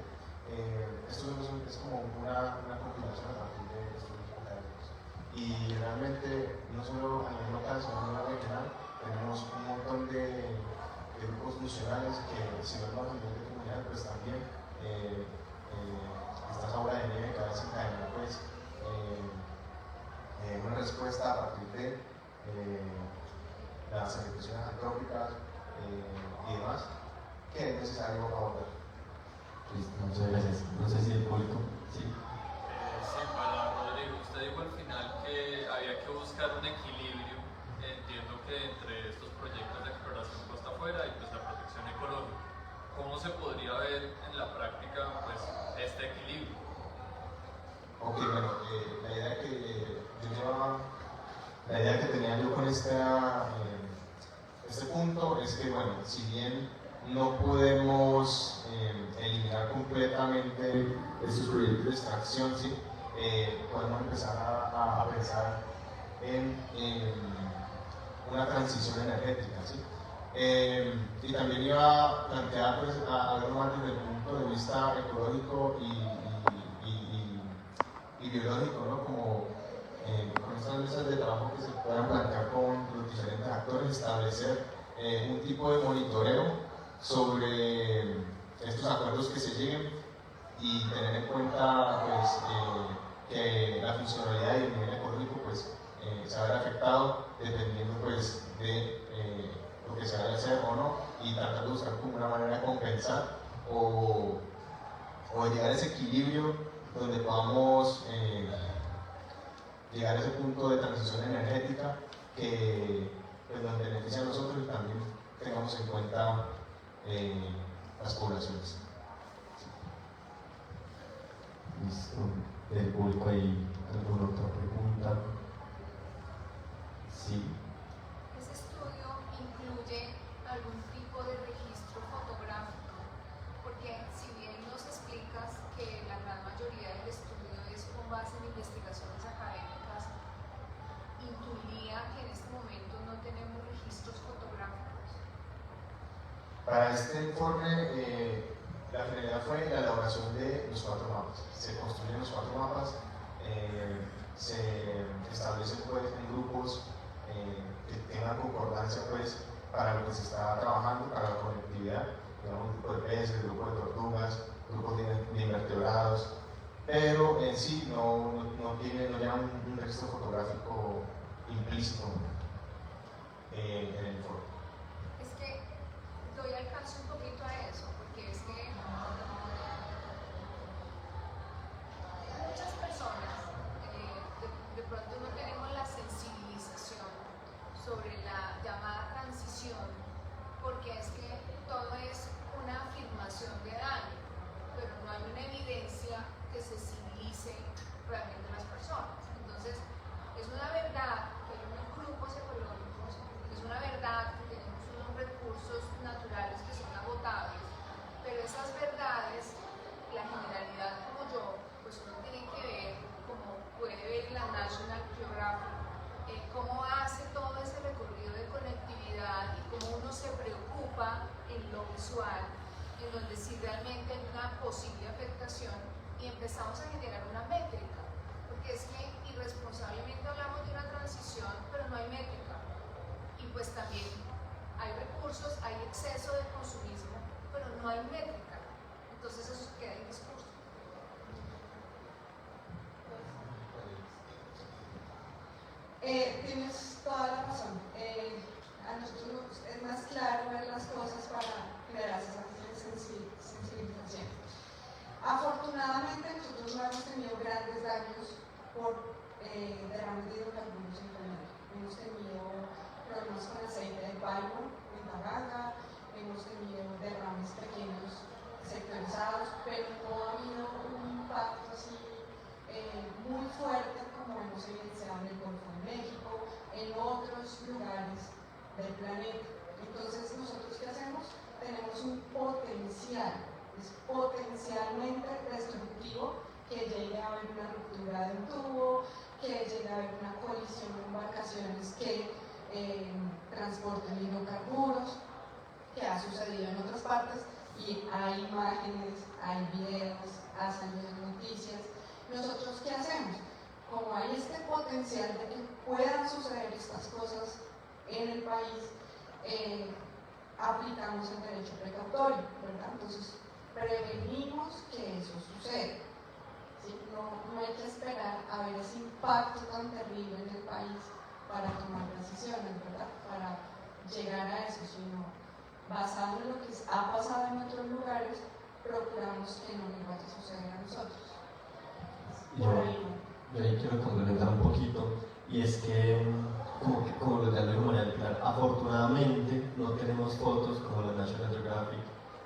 Speaker 2: esto es como una compilación a partir de estudios académicos. Y realmente, no solo a nivel local, sino a nivel regional, tenemos un montón de grupos funcionales que, si vemos a nivel de comunidad, pues también esta jaula de nieve que va a desencadenar pues, una respuesta a partir de las afectaciones antrópicas y demás, que es necesario abordar.
Speaker 1: Listo, muchas gracias. No sé si el público. Sí.
Speaker 6: Sí, para Rodrigo, usted dijo al final que había que buscar un equilibrio, entiendo que entre estos proyectos de exploración costa afuera y pues la protección ecológica. ¿Cómo se podría ver en la práctica pues este equilibrio?
Speaker 2: Ok, bueno, la idea que tenía yo con este punto es que, bueno, si bien no podemos eliminar completamente estos proyectos de extracción, ¿sí? Podemos empezar a pensar en una transición energética, ¿sí? Y también iba a plantear pues, algo más desde el punto de vista ecológico y biológico, ¿no? Como con estas mesas de trabajo que se puedan plantear con los diferentes actores, establecer un tipo de monitoreo sobre estos acuerdos que se lleguen y tener en cuenta pues, que la funcionalidad y el nivel ecológico pues, se va a ver afectado dependiendo pues, de lo que se vaya a hacer o no, y tratar de buscar como una manera de compensar o llegar a ese equilibrio donde podamos llegar a ese punto de transición energética que pues, nos beneficia a nosotros y también tengamos en cuenta las poblaciones.
Speaker 1: Listo. Del público, ¿hay alguna otra pregunta? Sí.
Speaker 5: ¿Ese estudio incluye algún tipo de registro fotográfico? Porque si bien nos explicas que la gran mayoría del estudio es con base en investigaciones académicas, intuiría que en este momento no tenemos registros fotográficos.
Speaker 2: Para este informe, la finalidad fue la elaboración de los 4 mapas. Se construyen los 4 mapas, se establecen pues, en grupos que tengan concordancia pues, para lo que se está trabajando, para la conectividad, digamos, un grupo de peces, grupo de tortugas, grupos de invertebrados, pero en sí no llevan un registro fotográfico implícito en el informe.
Speaker 3: Es que doy alcance un poquito a eso, porque es que muchas personas de pronto no tenemos la sensibilización sobre la llamada transición, porque es que todo es una afirmación de daño, pero no hay una evidencia que sensibilice realmente a las personas. Entonces, es una verdad que hay unos grupos ecológicos, es una verdad que tenemos unos recursos naturales que son agotables, pero esas verdades, la generalidad como yo, pues uno tiene que ver, como puede ver en la National Geographic, cómo hace todo ese recorrido de conectividad y cómo uno se preocupa en lo visual, en donde sí realmente hay una posible afectación y empezamos a generar una métrica, porque es que irresponsablemente hablamos de una transición, pero no hay métrica, y pues también hay recursos, hay exceso de consumismo, pero no hay métrica, entonces eso queda en discurso. Tienes toda la razón. A nosotros es más claro ver las cosas para generar esa sensibilización. Afortunadamente nosotros no hemos tenido grandes daños por derrames de hidrocarburos en Colombia. Hemos tenido problemas con aceite de palma en Taganga, hemos tenido derrames pequeños sectorizados, pero no ha habido un impacto así muy fuerte como hemos evidenciado en el Golfo de México, en otros lugares del planeta. Entonces, ¿nosotros qué hacemos? Tenemos un potencial, es potencialmente destructivo que llegue a haber una ruptura de un tubo, que llegue a haber una colisión de embarcaciones que transporten hidrocarburos, que ha sucedido en otras partes, y hay imágenes, hay videos, ha salido en noticias. ¿Nosotros qué hacemos? Como hay este potencial de que puedan suceder estas cosas en el país, aplicamos el derecho precautorio, ¿verdad? Entonces, prevenimos que eso suceda. ¿Sí? No hay que esperar a ver ese impacto tan terrible en el país para tomar decisiones, ¿verdad? Para llegar a eso, sino basado en lo que ha pasado en otros lugares, procuramos que no nos vaya a suceder a nosotros.
Speaker 1: Yo ahí quiero complementar un poquito, y es que, como lo de María Pilar, afortunadamente no tenemos fotos como la National Geographic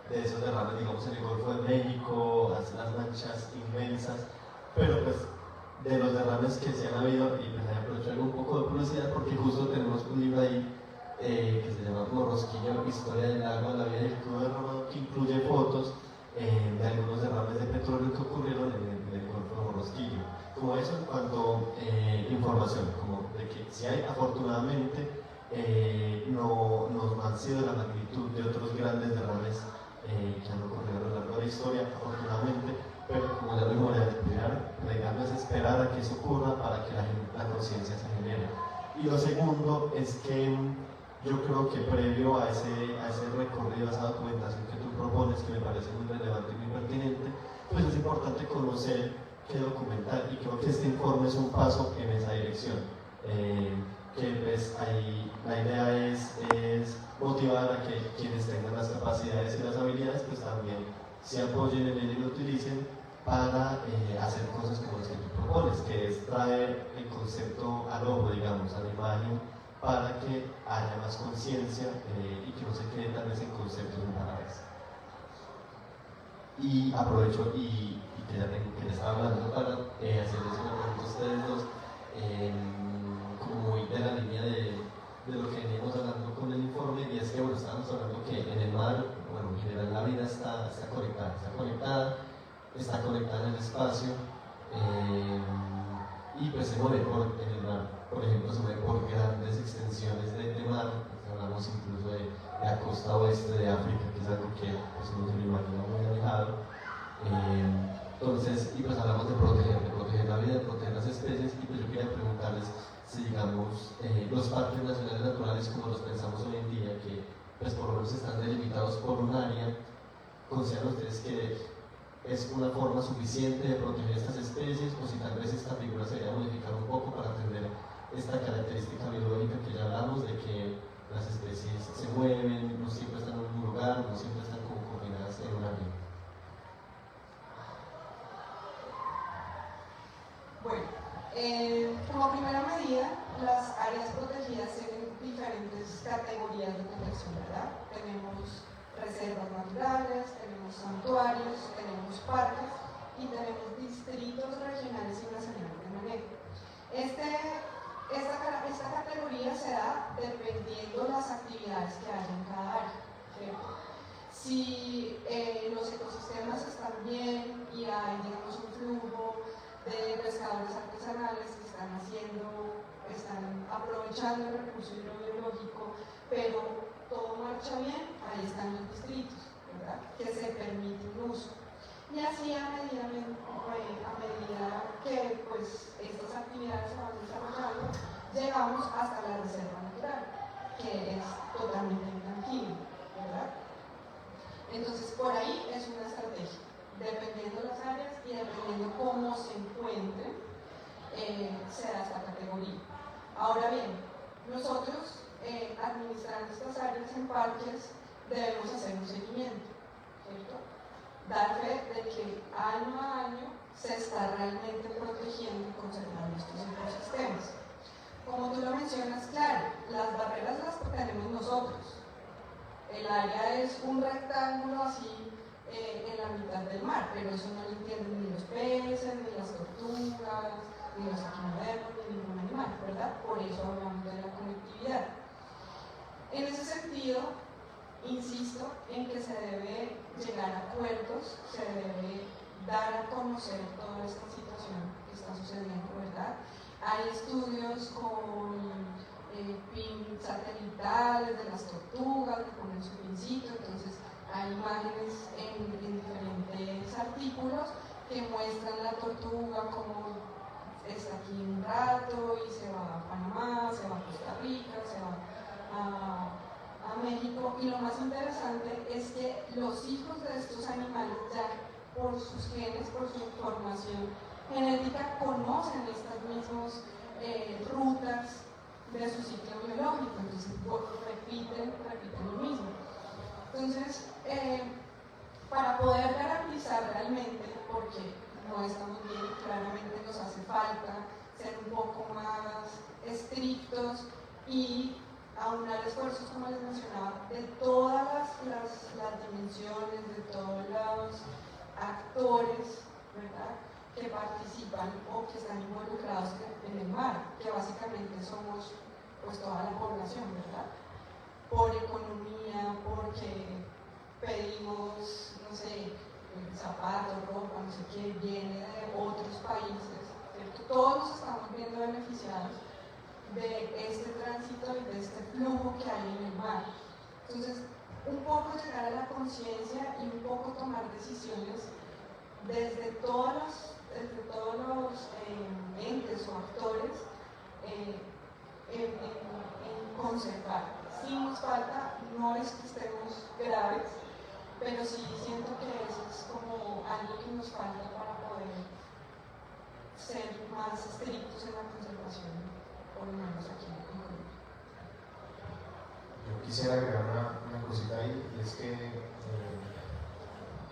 Speaker 1: de esos derrames, digamos, en el Golfo de México, las manchas inmensas, pero pues de los derrames que se han habido, y pues ahí aprovecho un poco de publicidad porque justo tenemos un libro ahí que se llama Morrosquillo, Historia del agua, la vida del crudo derramado, que incluye fotos de algunos derrames de petróleo que ocurrieron en el Golfo de Morrosquillo. Como eso en cuanto a información, como de que si hay, afortunadamente, no han sido de la magnitud de otros grandes derrames que han ocurrido a lo largo de la historia, afortunadamente, pero como ya lo dijo María Pilar, la idea no es esperar a que eso ocurra para que la conciencia se genere. Y lo segundo es que yo creo que previo a ese recorrido, a esa documentación que tú propones, que me parece muy relevante y muy pertinente, pues es importante conocer qué documentar, y creo que este informe es un paso en esa dirección. Que pues ahí la idea es motivar a que quienes tengan las capacidades y las habilidades pues también se apoyen en él y lo utilicen para hacer cosas como las que tú propones, que es traer el concepto al ojo, digamos, a la imagen, para que haya más conciencia y que no se quede tal vez en conceptos muy banales. Y aprovecho y que ya estaba hablando para hacerles una pregunta a ustedes dos, como muy de la línea de lo que veníamos hablando con el informe, y es que bueno, estábamos hablando que en el mar, bueno, en general la vida está conectada en el espacio, y pues se mueve en el mar, por ejemplo, se mueve por grandes extensiones de mar. Hablamos incluso de la costa oeste de África, que es algo que pues, uno se lo imagina muy alejado. Entonces, y pues hablamos de proteger la vida, de proteger las especies, y pues yo quería preguntarles si, digamos, los parques nacionales naturales, como los pensamos hoy en día, que pues por lo menos están delimitados por un área, ¿consideran ustedes que es una forma suficiente de proteger estas especies, o si tal vez esta figura se debería modificar un poco para atender esta característica
Speaker 3: Como primera medida, las áreas protegidas tienen diferentes categorías de protección, ¿verdad? Tenemos reservas naturales, tenemos santuarios, tenemos parques y tenemos distritos regionales y nacionales de manejo. Esta categoría se da dependiendo de las actividades que haya en cada área, ¿cierto? Si los ecosistemas están bien y hay, digamos, un flujo de pescadores artesanales que están aprovechando el recurso hidrobiológico, pero todo marcha bien, ahí están los distritos, ¿verdad? Que se permite un uso. Y así a medida que pues, estas actividades se van desarrollando, llegamos hasta la reserva natural, que es totalmente intangible, ¿verdad? Entonces, por ahí es una estrategia, dependiendo de las áreas y dependiendo cómo se encuentren, se da esta categoría. Ahora bien, nosotros, administrando estas áreas en parques, debemos hacer un seguimiento, ¿cierto? Dar fe de que año a año se está realmente protegiendo y conservando estos ecosistemas. Como tú lo mencionas, claro, las barreras las tenemos nosotros. El área es un rectángulo así en la mitad del mar, pero eso no lo entienden ni los peces, ni las tortugas, ni los equinodermos, ni ningún animal, ¿verdad? Por eso hablamos de la conectividad. En ese sentido, insisto en que se debe llegar a acuerdos, se debe dar a conocer toda esta situación que está sucediendo, ¿verdad? Hay estudios con pin satelitales de las tortugas, que ponen su pincito, entonces hay imágenes en diferentes artículos que muestran la tortuga como está aquí un rato y se va a Panamá, se va a Costa Rica, se va a México, y lo más interesante es que los hijos de estos animales ya por sus genes, por su información genética, conocen estas mismas rutas de su ciclo biológico, entonces repiten lo mismo. Entonces, para poder garantizar realmente, porque no estamos bien, claramente nos hace falta ser un poco más estrictos y aunar esfuerzos, como les mencionaba, de todas las dimensiones, de todos los actores, ¿verdad?, que participan o que están involucrados en el mar, que básicamente somos pues toda la población, ¿verdad? Por economía, porque pedimos, no sé, zapatos, ropa, no sé qué, viene de otros países, ¿cierto? Todos nos estamos viendo beneficiados de este tránsito y de este flujo que hay en el mar. Entonces, un poco llegar a la conciencia y un poco tomar decisiones desde todos los entes o actores en conservar. Si nos falta, no es que estemos graves, pero sí siento que eso es como algo que nos falta para poder ser más estrictos en la conservación, por lo menos aquí en Colombia.
Speaker 2: Yo quisiera agregar una cosita ahí, y es que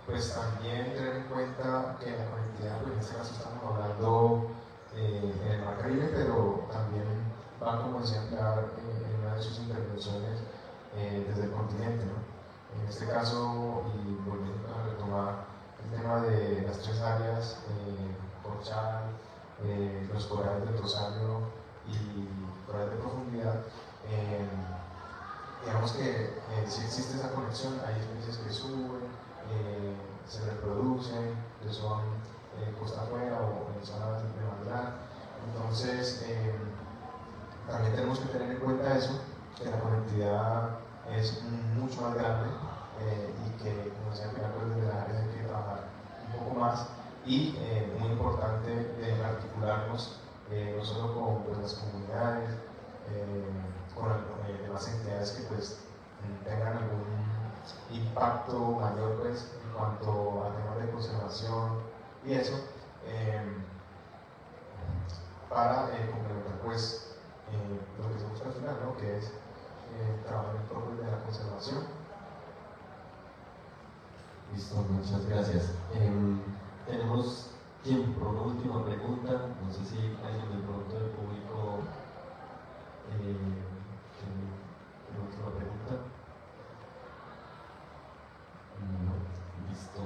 Speaker 2: pues también tener en cuenta que la conectividad, pues en este caso estamos hablando en el Mar Caribe, pero también va, como decía Pilar, en una de sus intervenciones desde el continente, ¿no? En este caso, y volviendo a retomar el tema de las tres áreas, Porchal, los corales del Rosario y corales de profundidad, digamos que si existe esa conexión, hay especies que suben, se reproducen, que son costa afuera o en zonas de manglar. Entonces, también tenemos que tener en cuenta eso, que la conectividad es mucho más grande y que, como decía Pilar, desde las áreas hay que trabajar un poco más y, muy importante, articularnos no solo con pues, las comunidades, con demás entidades que pues, tengan algún impacto mayor pues, en cuanto a temas de conservación y eso, para complementar pues, lo que se busca al final, ¿no?, que es trabajar en pro de la conservación.
Speaker 1: Listo, muchas gracias. Tenemos tiempo por una última pregunta. No sé si alguien de pronto del público tiene una última pregunta. No, listo.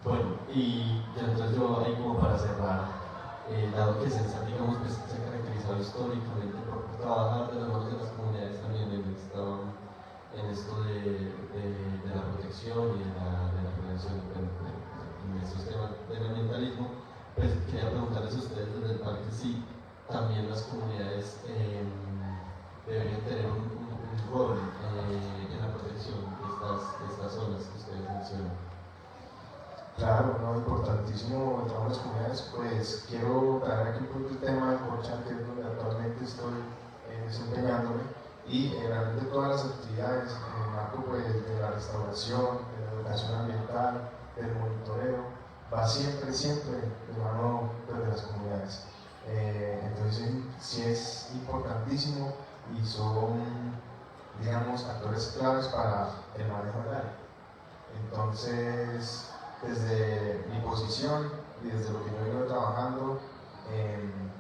Speaker 1: Bueno, y ya entonces yo ahí como para cerrar, dado que Sensat, digamos, pues, se ha caracterizado históricamente por trabajar de la mano de las comunidades también en esto de la protección y de la prevención en estos temas del ambientalismo, pues quería preguntarles a ustedes desde el parque si también las comunidades deberían tener un rol en la protección de estas zonas que ustedes mencionan.
Speaker 2: Claro, no, importantísimo el trabajo de las comunidades. Pues quiero traer aquí un poquito el tema de Corchan, que es donde actualmente estoy desempeñándome, y realmente todas las actividades en el marco pues, de la restauración, de la educación ambiental, del monitoreo, va siempre de mano pues, de las comunidades. Entonces sí es importantísimo y son, digamos, actores claves para el manejo del área. Entonces, desde mi posición y desde lo que yo vengo trabajando,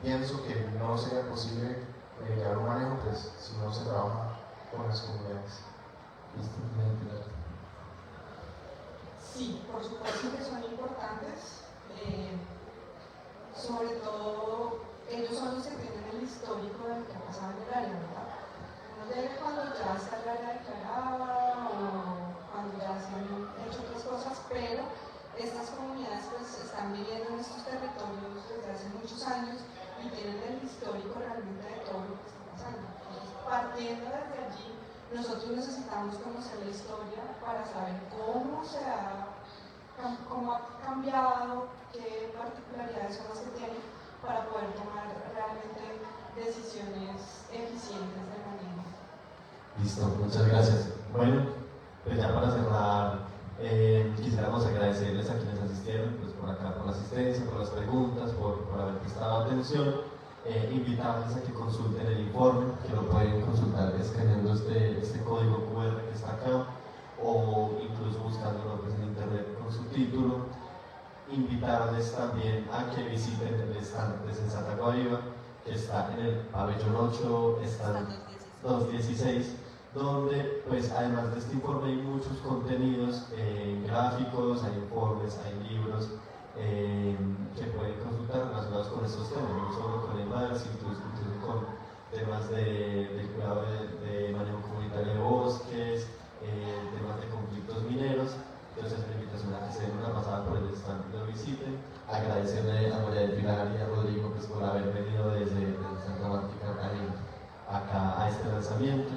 Speaker 2: pienso que no sería posible llevar un manejo pues, si no se trabaja con las comunidades.
Speaker 3: Sí, por supuesto que son importantes, sobre todo ellos son los que tienen el histórico de lo que ha pasado en el área, ¿verdad? Uno llega cuando ya está el área declarada o cuando ya se han hecho otras cosas, pero estas comunidades pues están viviendo en estos territorios desde hace muchos años y tienen el histórico realmente de todo lo que está pasando. Entonces, partiendo desde allí, nosotros necesitamos conocer la historia para saber cómo ha cambiado, qué particularidades son las que tiene para poder tomar realmente decisiones eficientes de manejo.
Speaker 1: Listo, muchas gracias. Bueno, pues ya para cerrar, quisiéramos agradecerles a quienes asistieron, pues por acá, por la asistencia, por las preguntas, por haber prestado atención. Invitarles a que consulten el informe, que lo pueden consultar escaneando este código QR que está acá, o incluso buscándolo pues, en internet con su título. Invitarles también a que visiten el stand de Sensat Agua Viva, que está en el pabellón 8, stand 216, donde pues además de este informe hay muchos contenidos gráficos, hay informes, hay libros que pueden consultar relacionados con estos temas, no solo con el mar, sino incluso con temas de cuidado de manejo comunitario de bosques, temas de conflictos mineros. Entonces la invitación a que se den una pasada por el stand y lo visiten. Agradecerle a María del Pilar y a Rodrigo pues, por haber venido desde Santa Marta acá a este lanzamiento.